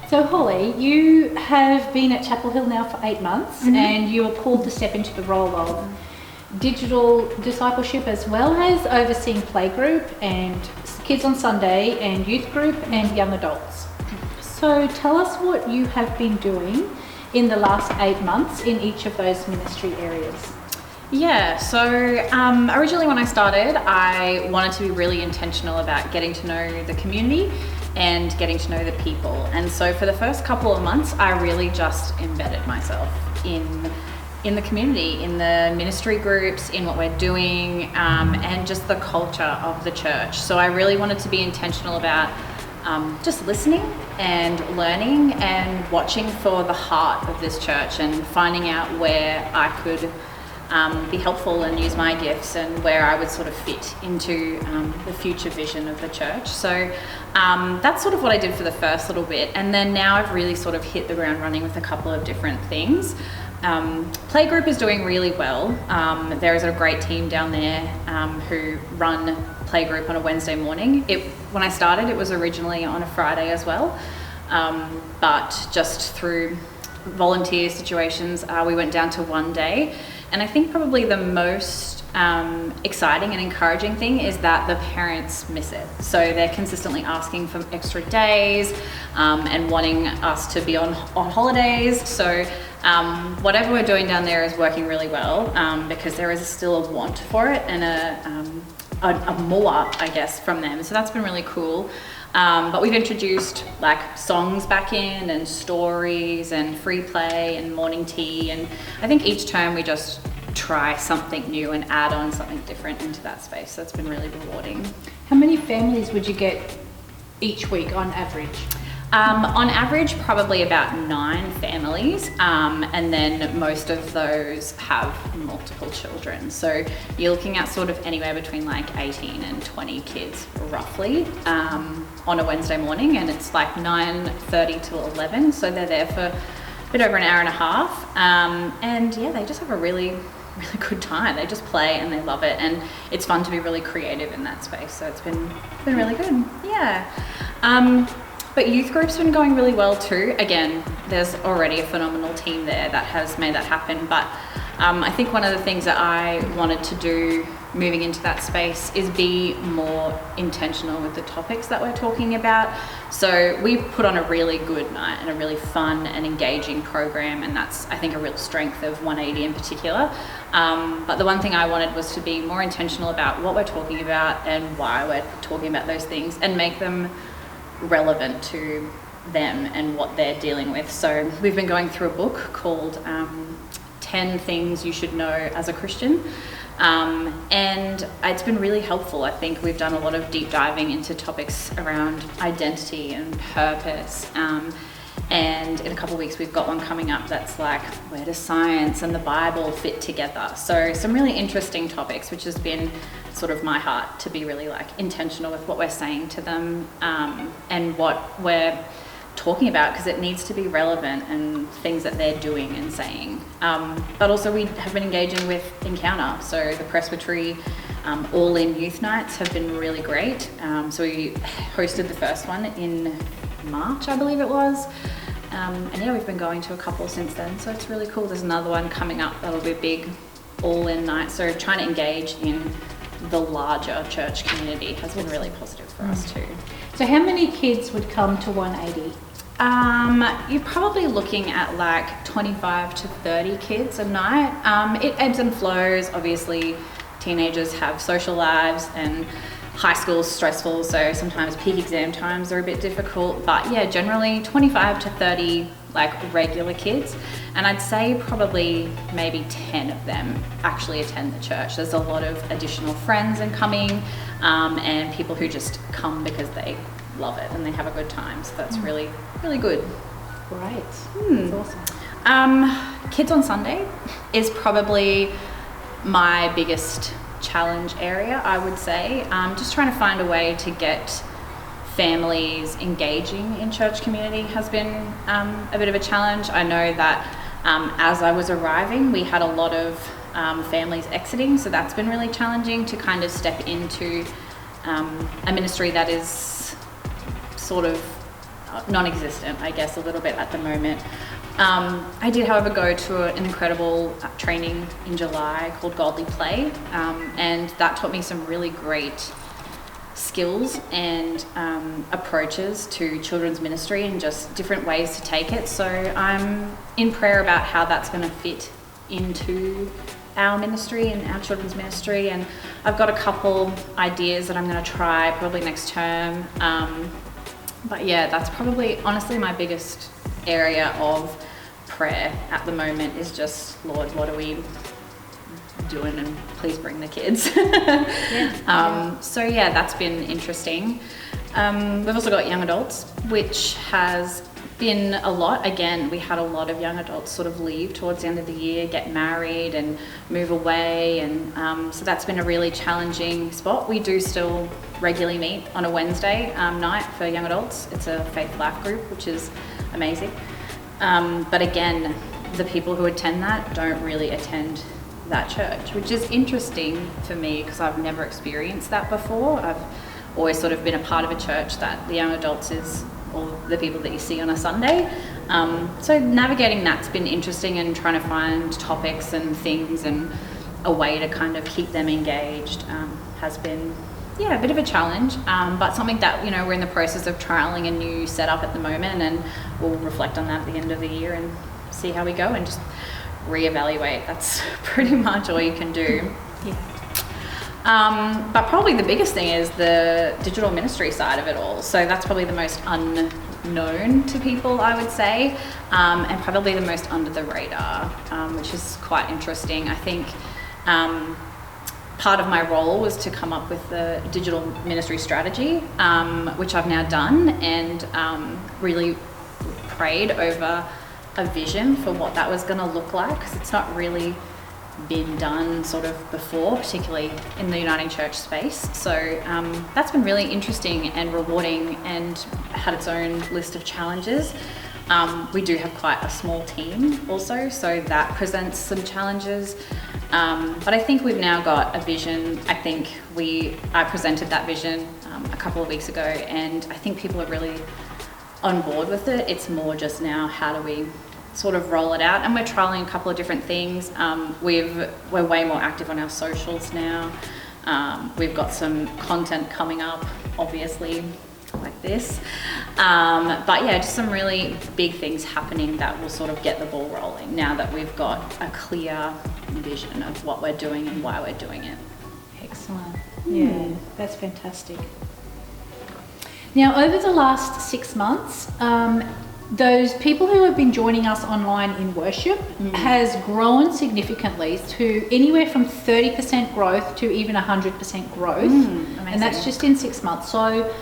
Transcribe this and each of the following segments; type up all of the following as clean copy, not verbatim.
So Holly, you have been at Chapel Hill now for 8 months, and you were called to step into the role of digital discipleship as well as overseeing playgroup and kids on Sunday and youth group and young adults. So tell us what you have been doing in the last 8 months in each of those ministry areas. Yeah, so originally when I started, I wanted to be really intentional about getting to know the community and getting to know the people. And so for the first couple of months, I really just embedded myself in the community, in the ministry groups, in what we're doing, and just the culture of the church. So I really wanted to be intentional about just listening and learning and watching for the heart of this church and finding out where I could be helpful and use my gifts and where I would sort of fit into the future vision of the church. So that's sort of what I did for the first little bit. And then now I've really sort of hit the ground running with a couple of different things. Playgroup is doing really well. There is a great team down there who run Playgroup on a Wednesday morning. When I started, it was originally on a Friday as well, but just through volunteer situations, we went down to one day. And I think probably the most exciting and encouraging thing is that the parents miss it. So they're consistently asking for extra days and wanting us to be on holidays. So whatever we're doing down there is working really well because there is still a want for it and a more, I guess, from them. So that's been really cool. But we've introduced like songs back in and stories and free play and morning tea. And I think each term we just try something new and add on something different into that space. So it's been really rewarding. How many families would you get each week on average? On average, probably about 9 families, and then most of those have multiple children. So you're looking at sort of anywhere between like 18 and 20 kids roughly on a Wednesday morning, and it's like 9:30 till 11. So they're there for a bit over an hour and a half, and yeah, they just have a really good time. They just play and they love it, and it's fun to be really creative in that space. So it's been really good. Yeah. But youth group's been going really well too. Again, there's already a phenomenal team there that has made that happen. But I think one of the things that I wanted to do moving into that space is be more intentional with the topics that we're talking about. So we put on a really good night and a really fun and engaging program, and that's, I think, a real strength of 180 in particular. But the one thing I wanted was to be more intentional about what we're talking about and why we're talking about those things and make them relevant to them and what they're dealing with. So we've been going through a book called 10 Things You Should Know as a Christian, and it's been really helpful. I think we've done a lot of deep diving into topics around identity and purpose, and in a couple of weeks we've got one coming up that's like, where does science and the Bible fit together? So some really interesting topics, which has been sort of my heart to be really like intentional with what we're saying to them and what we're talking about, because it needs to be relevant and things that they're doing and saying. But also we have been engaging with Encounter. So the Presbytery all-in youth nights have been really great. So we hosted the first one in March, I believe it was. And yeah, we've been going to a couple since then. So it's really cool. There's another one coming up that'll be a big all-in night. So trying to engage in the larger church community has been really positive for us too. So how many kids would come to 180? You're probably looking at like 25 to 30 kids a night. It ebbs and flows. Obviously, teenagers have social lives and high school's stressful, so sometimes peak exam times are a bit difficult. But yeah, generally 25 to 30 like regular kids. And I'd say probably maybe 10 of them actually attend the church. There's a lot of additional friends and coming and people who just come because they love it and they have a good time. So that's really good. Great. That's awesome. Kids on Sunday is probably my biggest challenge area, I would say. Just trying to find a way to get families engaging in church community has been a bit of a challenge. I know that as I was arriving, we had a lot of families exiting, so that's been really challenging to kind of step into a ministry that is sort of non-existent, I guess, a little bit at the moment. I did, however, go to an incredible training in July called Godly Play, and that taught me some really great skills and approaches to children's ministry and just different ways to take it. So I'm in prayer about how that's going to fit into our ministry and our children's ministry, and I've got a couple ideas that I'm going to try probably next term. But yeah, that's probably honestly my biggest area of prayer at the moment is just, Lord, what are we doing, and please bring the kids. So yeah, that's been interesting. We've also got young adults, which has been a lot. Again, we had a lot of young adults sort of leave towards the end of the year, get married and move away, and so that's been a really challenging spot. We do still regularly meet on a Wednesday night for young adults. It's a faith life group, which is amazing. But again, the people who attend that don't really attend that church, which is interesting for me because I've never experienced that before. I've always sort of been a part of a church that the young adults is all the people that you see on a Sunday. So navigating that's been interesting, and trying to find topics and things and a way to kind of keep them engaged has been, yeah, a bit of a challenge, but something that, you know, we're in the process of trialing a new setup at the moment, and we'll reflect on that at the end of the year and see how we go and just reevaluate. That's pretty much all you can do. But probably the biggest thing is the digital ministry side of it all. So that's probably the most unknown to people, I would say, and probably the most under the radar, which is quite interesting. I think part of my role was to come up with the digital ministry strategy, which I've now done, and really prayed over a vision for what that was going to look like, because it's not really been done sort of before, particularly in the Uniting Church space. So that's been really interesting and rewarding, and had its own list of challenges. We do have quite a small team also, so that presents some challenges. But I think we've now got a vision. I think I presented that vision a couple of weeks ago, and I think people are really on board with it. It's more just now, how do we sort of roll it out? And we're trialing a couple of different things. We're way more active on our socials now. We've got some content coming up, obviously, like this. But yeah, just some really big things happening that will sort of get the ball rolling now that we've got a clear vision of what we're doing and why we're doing it. Excellent. Yeah, that's fantastic. Now, over the last 6 months, those people who have been joining us online in worship has grown significantly to anywhere from 30% growth to even 100% growth. And that's just in 6 months. So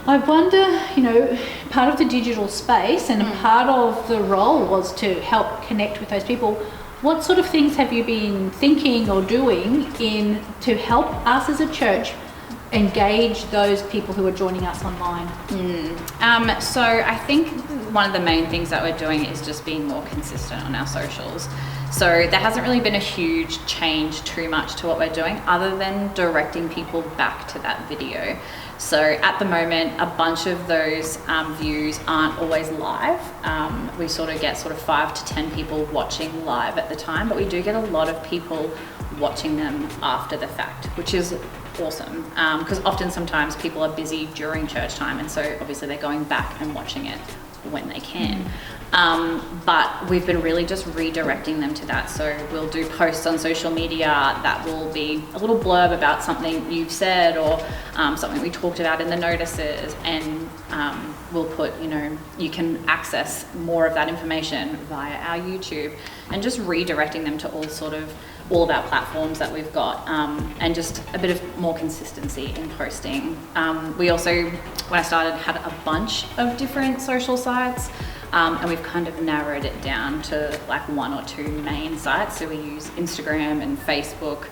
I wonder, you know, part of the digital space and a part of the role was to help connect with those people. What sort of things have you been thinking or doing to help us as a church engage those people who are joining us online? So I think one of the main things that we're doing is just being more consistent on our socials. So there hasn't really been a huge change too much to what we're doing, other than directing people back to that video. So at the moment, a bunch of those views aren't always live. We sort of get 5 to 10 people watching live at the time, but we do get a lot of people watching them after the fact, which is awesome, because sometimes people are busy during church time, and so obviously they're going back and watching it when they can. But we've been really just redirecting them to that. So we'll do posts on social media that will be a little blurb about something you've said, or something we talked about in the notices, and we'll put, you can access more of that information via our YouTube, and just redirecting them to all of our platforms that we've got, and just a bit of more consistency in posting. We also, when I started, had a bunch of different social sites, and we've kind of narrowed it down to 1 or 2 main sites. So we use Instagram and Facebook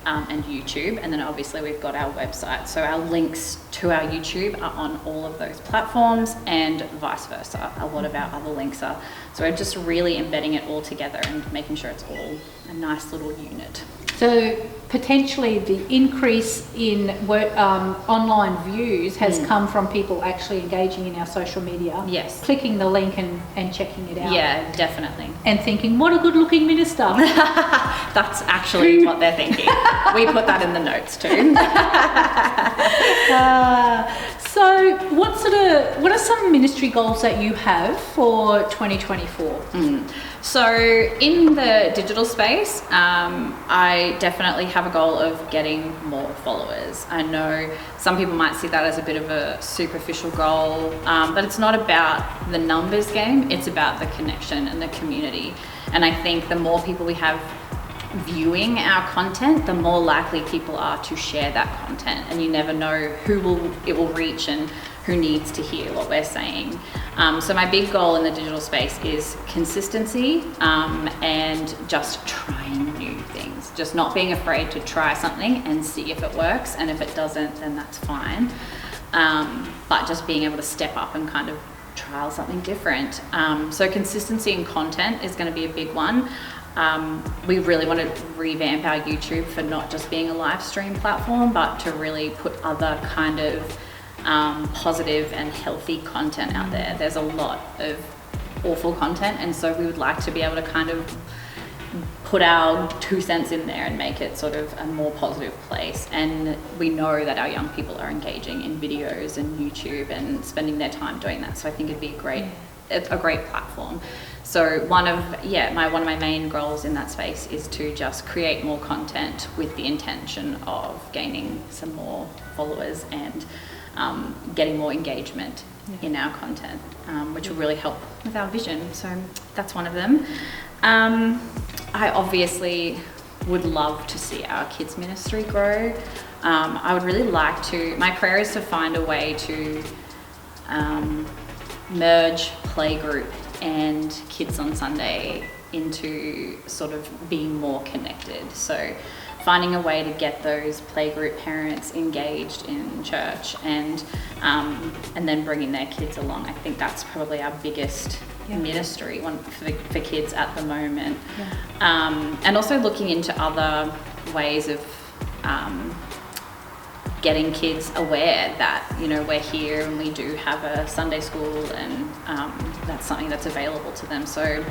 and YouTube, and then obviously we've got our website. So our links to our YouTube are on all of those platforms, and vice versa. A lot of our other links are. So we're just really embedding it all together and making sure it's all a nice little unit. So potentially the increase in online views has come from people actually engaging in our social media. Yes. Clicking the link and checking it out. Yeah, definitely. And thinking, what a good looking minister. That's actually what they're thinking. We put that in the notes too. So what are some ministry goals that you have for 2024? So in the digital space, I definitely have a goal of getting more followers. I know some people might see that as a bit of a superficial goal, but it's not about the numbers game, it's about the connection and the community. And I think the more people we have viewing our content, the more likely people are to share that content, and you never know who it will reach and who needs to hear what we're saying. So my big goal in the digital space is consistency, and just trying new things, just not being afraid to try something and see if it works, and if it doesn't, then that's fine. But just being able to step up and kind of trial something different. So consistency in content is going to be a big one. We really want to revamp our YouTube for not just being a live stream platform, but to really put other kind of positive and healthy content out there. There's a lot of awful content, and so we would like to be able to kind of put our 2 cents in there and make it sort of a more positive place. And we know that our young people are engaging in videos and YouTube and spending their time doing that. So I think it'd be a great platform. So one of my main goals in that space is to just create more content with the intention of gaining some more followers and getting more engagement in our content, which will really help with our vision. So that's one of them. I obviously would love to see our kids ministry grow. I would really like to, my prayer is to find a way to merge playgroup and Kids on Sunday into sort of being more connected. So finding a way to get those playgroup parents engaged in church and then bringing their kids along. I think that's probably our biggest ministry one for kids at the moment. And also looking into other ways of getting kids aware that, you know, we're here and we do have a Sunday school, and that's something that's available to them. So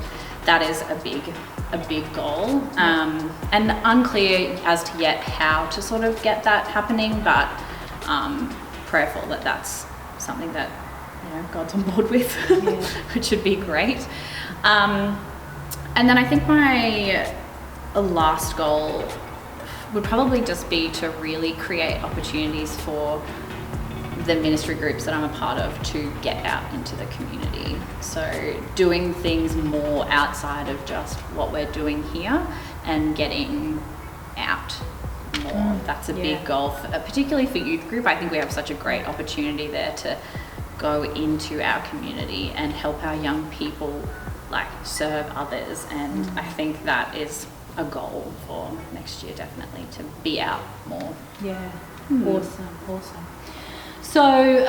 that is a big goal, and unclear as to yet how to sort of get that happening, but prayerful that that's something that, you know, God's on board with, which would be great. And then I think my last goal would probably just be to really create opportunities for the ministry groups that I'm a part of to get out into the community. So doing things more outside of just what we're doing here and getting out more. That's a big goal, particularly for youth group. I think we have such a great opportunity there to go into our community and help our young people like serve others, and I think that is a goal for next year, definitely, to be out more. Awesome. So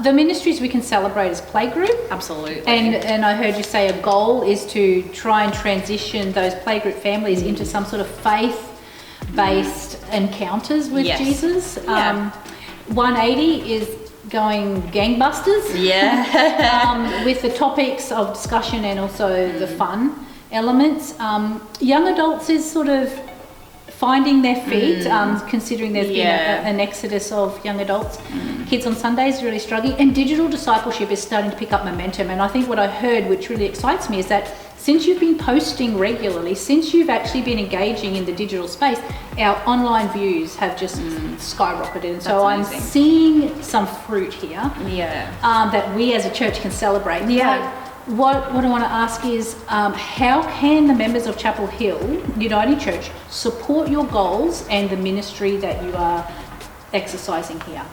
the ministries we can celebrate as playgroup. Absolutely. And I heard you say a goal is to try and transition those playgroup families into some sort of faith-based encounters with Jesus. 180 is going gangbusters. With the topics of discussion and also the fun elements. Young adults is sort of finding their feet, considering there's been an exodus of young adults. Kids on Sundays really struggling, and digital discipleship is starting to pick up momentum. And I think what I heard, which really excites me, is that since you've been posting regularly, since you've actually been engaging in the digital space, our online views have just skyrocketed. And so I'm seeing some fruit here that we as a church can celebrate. What I want to ask is, how can the members of Chapel Hill Uniting Church support your goals and the ministry that you are exercising here?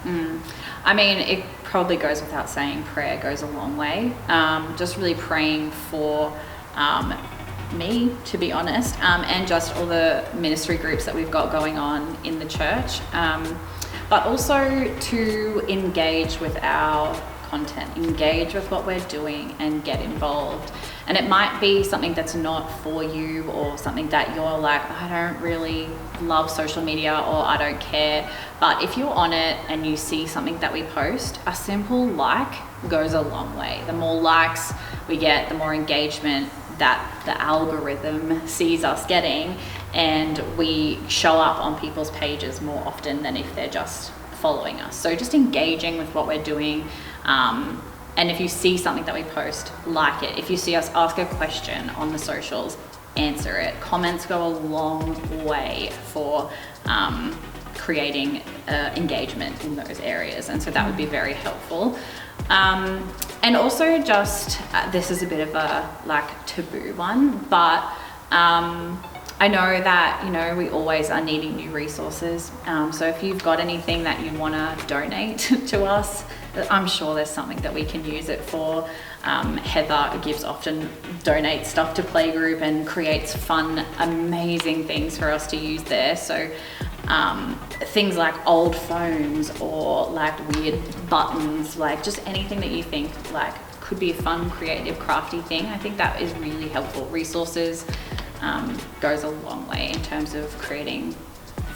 I mean, it probably goes without saying, prayer goes a long way. Just really praying for me, to be honest, and just all the ministry groups that we've got going on in the church, but also to engage with our content, engage with what we're doing and get involved. And it might be something that's not for you, or something that you're like, I don't really love social media, or I don't care. But if you're on it and you see something that we post, a simple like goes a long way. The more likes we get, the more engagement that the algorithm sees us getting, and we show up on people's pages more often than if they're just following us. So just engaging with what we're doing. And if you see something that we post, like it. If you see us ask a question on the socials, answer it. Comments go a long way for creating engagement in those areas. And so that would be very helpful. And also just, this is a bit of a like taboo one, but I know that, we always are needing new resources. So if you've got anything that you want to donate to us, I'm sure there's something that we can use it for. Heather gives often donates stuff to Playgroup and creates fun, amazing things for us to use there. So things like old phones, or like weird buttons, like just anything that you think like could be a fun, creative, crafty thing. I think that is really helpful. Resources goes a long way in terms of creating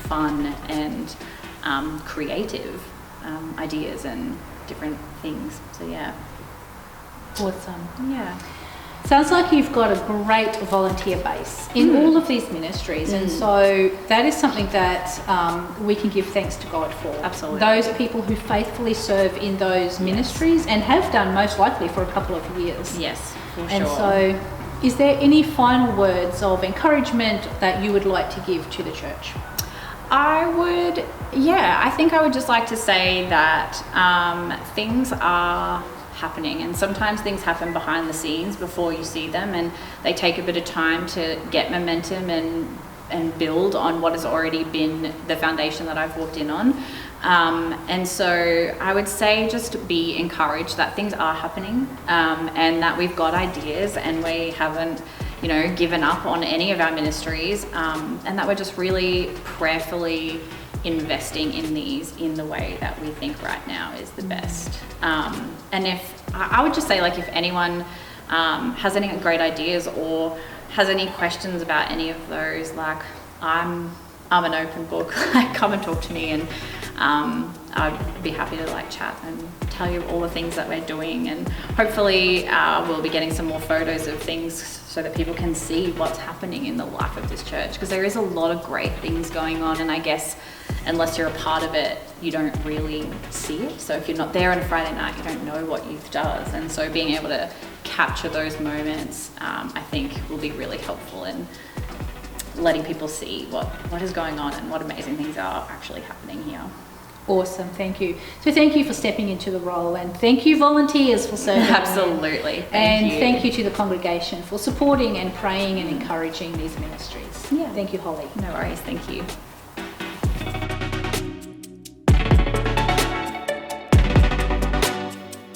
fun and creative ideas and different things. So yeah. Awesome. Yeah. Sounds like you've got a great volunteer base in all of these ministries, and so that is something that we can give thanks to God for. Absolutely. Those people who faithfully serve in those ministries and have done most likely for a couple of years. Yes, for sure. And so, is there any final words of encouragement that you would like to give to the church? I think I would just like to say that things are happening, and sometimes things happen behind the scenes before you see them, and they take a bit of time to get momentum and build on what has already been the foundation that I've walked in on. And so I would say just be encouraged that things are happening, and that we've got ideas, and we haven't given up on any of our ministries, and that we're just really prayerfully investing in these in the way that we think right now is the best. And if I would just say, like, if anyone has any great ideas or has any questions about any of those, like, I'm an open book. Like, come and talk to me, and I'd be happy to like chat and tell you all the things that we're doing, and hopefully we'll be getting some more photos of things so that people can see what's happening in the life of this church, because there is a lot of great things going on, and I guess unless you're a part of it, you don't really see it. So if you're not there on a Friday night, you don't know what youth does, and so being able to capture those moments, I think will be really helpful in letting people see what is going on and what amazing things are actually happening here. Awesome, thank you. So thank you for stepping into the role, and thank you volunteers for serving. Absolutely. Thank you to the congregation for supporting and praying and encouraging these ministries. Yeah. Thank you, Holly. No worries, thank you.